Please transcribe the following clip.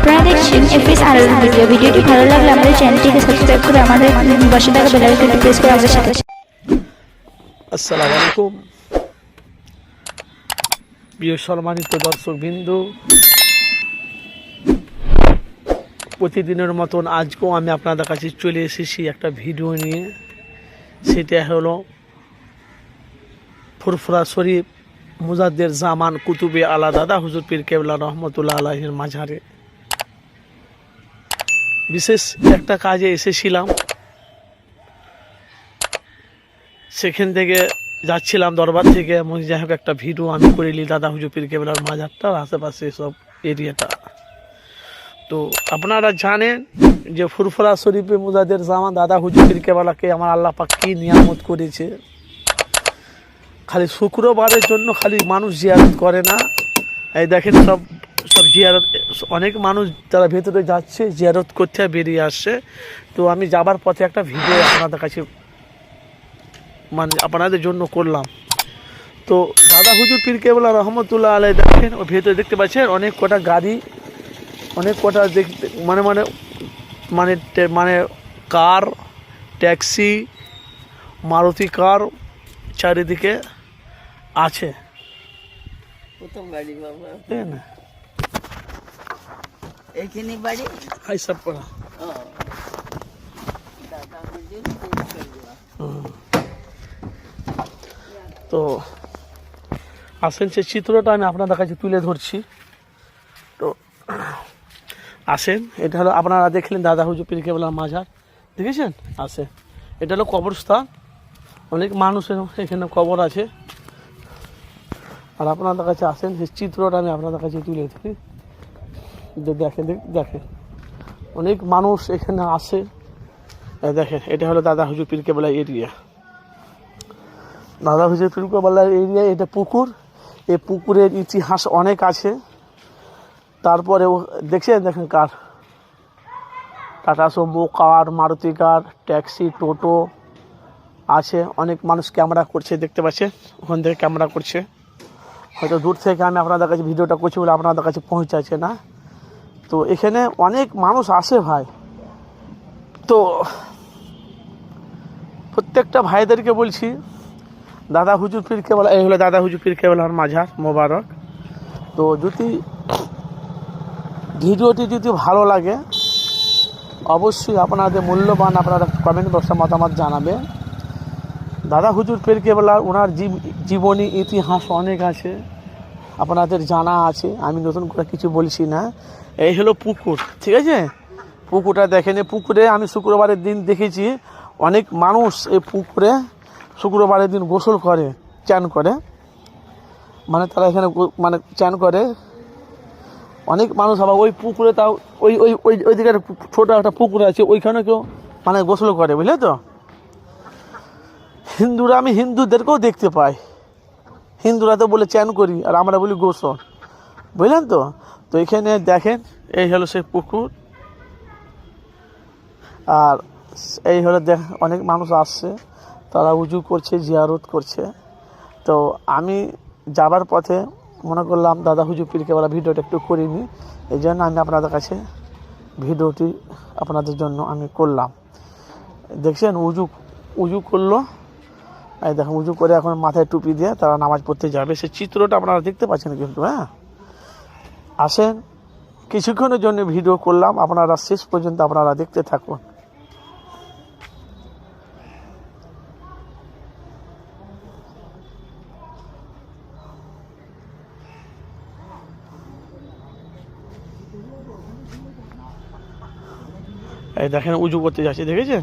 আপনারা দেখছেন FS RL video. ভিডিওটি ভালো লাগলে আমাদের চ্যানেলটিকে সাবস্ক্রাইব করে আমাদের পাশে থাকা বেল আইকনটি প্রেস করে আমাদের সাথে। আসসালামু আলাইকুম প্রিয় সম্মানিত দর্শকবৃন্দু, প্রতিদিনের মতন আজকেও আমি আপনাদের কাছে চলে এসেছি একটা ভিডিও নিয়ে। সেটা হলো ফুরফুরা শরীফ মুজাদ্দের জামান কুতুবে আলা দাদা হুজুর পীর কেবলা রহমতুল্লাহ আলাইহির মাঝারে বিশেষ একটা কাজে এসেছিলাম। সেখান থেকে যাচ্ছিলাম দরবার থেকে, যাই হোক একটা ভিডিও আমি করিলি দাদা হুজুর পীর কেবলার মাজারটার আশেপাশে সব এরিয়াটা। তো আপনারা জানেন যে ফুরফুরা শরীফে মুজাদ্দের জামান দাদা হুজুর পীর কেবলাকে আমার আল্লাহ পাক কী নিয়ামত করেছে। খালি শুক্রবারের জন্য খালি মানুষ জিয়ারত করে না, এই দেখেন সব জিয়ারত, অনেক মানুষ তারা ভেতরে যাচ্ছে জিয়ারত করতে বেরিয়ে আসছে। তো আমি যাবার পথে একটা ভিডিও আপনাদের কাছে আপনাদের জন্য করলাম। তো দাদা হুজুর পীর কেবলা রহমতুল্লাহ আলাই দেখেন ও ভেতরে দেখতে পাচ্ছেন অনেক কটা গাড়ি, অনেক কটা দেখতে মানে মানে মানে মানে কার, ট্যাক্সি, মারুতি কার চারিদিকে আছে। প্রথম বাড়ি বাবা তাই না? এইখানে বাড়ি হাই সব পড়া। দাদা হুজুর তো আসেন সে চিত্রটা আমি আপনাদের কাছে তুলে ধরছি। তো আসেন, এটা হলো আপনারা দেখলেন দাদা হুজুর পীর কেবলার মাজার, দেখেছেন? আসে, এটা হলো কবরস্থান, অনেক মানুষের এখানে কবর আছে। আর আপনাদের কাছে আসেন সেই চিত্রটা আমি আপনাদের কাছে তুলে ধরি। দেখেন দেখেন অনেক মানুষ এখানে আসে। দেখেন এটা হলো দাদা হুজুর পীর কেবলা এরিয়া। দাদা হুজুর পীর কেবলার এরিয়া, এটা পুকুর। এই পুকুরের ইতিহাস অনেক আছে। তারপরে দেখেন কার, টাটা সুমো কার, মারুতি কার, ট্যাক্সি, টোটো আছে। অনেক মানুষ ক্যামেরা করছে, দেখতে পাচ্ছেন ওখান থেকে ক্যামেরা করছে। হয়তো দূর থেকে আমি আপনাদের কাছে ভিডিওটা করছি বলে আপনাদের কাছে পৌঁছাচ্ছে না। তো এখানে অনেক মানুষ আসে ভাই। তো প্রত্যেকটা ভাইদেরকে বলছি দাদা হুজুর পীর কেবলা, এই হলো দাদা হুজুর পীর কেবলার মাজার মোবারক। তো যদি ভিডিওটি যদি ভালো লাগে অবশ্যই আপনাদের মূল্যবান আপনারা কমেন্ট বক্সে মতামত জানাবেন। দাদা হুজুর পীর কেবলা ওনার জীবনী ইতিহাস অনেক আছে, আপনাদের জানা আছে, আমি নতুন করে কিছু বলছি না। এই হলো পুকুর, ঠিক আছে? পুকুরটা দেখেন, এই পুকুরে আমি শুক্রবারের দিন দেখেছি অনেক মানুষ এই পুকুরে শুক্রবারের দিন গোসল করে, চান করে, মানে তারা এখানে মানে চান করে। অনেক মানুষ আবার ওই পুকুরে, তাও ওই ওই ওই ওই দিকে ছোটো একটা পুকুর আছে, ওইখানে কেউ মানে গোসল করে, বুঝলে তো? হিন্দুরা, আমি হিন্দুদেরকেও দেখতে পাই, হিন্দুরা তো বলে চান করি আর আমরা বলি গোসল, বুঝলেন তো? তো এখানে দেখেন এই হলো সেই পুকুর। আর এই হলো অনেক মানুষ আসছে, তারা উজু করছে, জিয়ারত করছে। তো আমি যাবার পথে মনে করলাম দাদা হুজুর পীর কেবলা ভিডিওটা একটু করিনি, এই জন্য আমি আপনাদের কাছে ভিডিওটি আপনাদের জন্য আমি করলাম। দেখছেন উজু করলো, এই দেখুন উজু করে এখন মাথায় টুপি দিয়ে তারা নামাজ পড়তে যাবে। সেই চিত্রটা আপনারা দেখতে পাচ্ছেন কিন্তু। হ্যাঁ, আসেন, কিছুক্ষণের জন্য ভিডিও করলাম, আপনারা শেষ পর্যন্ত আপনারা দেখতে থাকুন। এই দেখেন উজু করতে যাচ্ছে, দেখেছেন?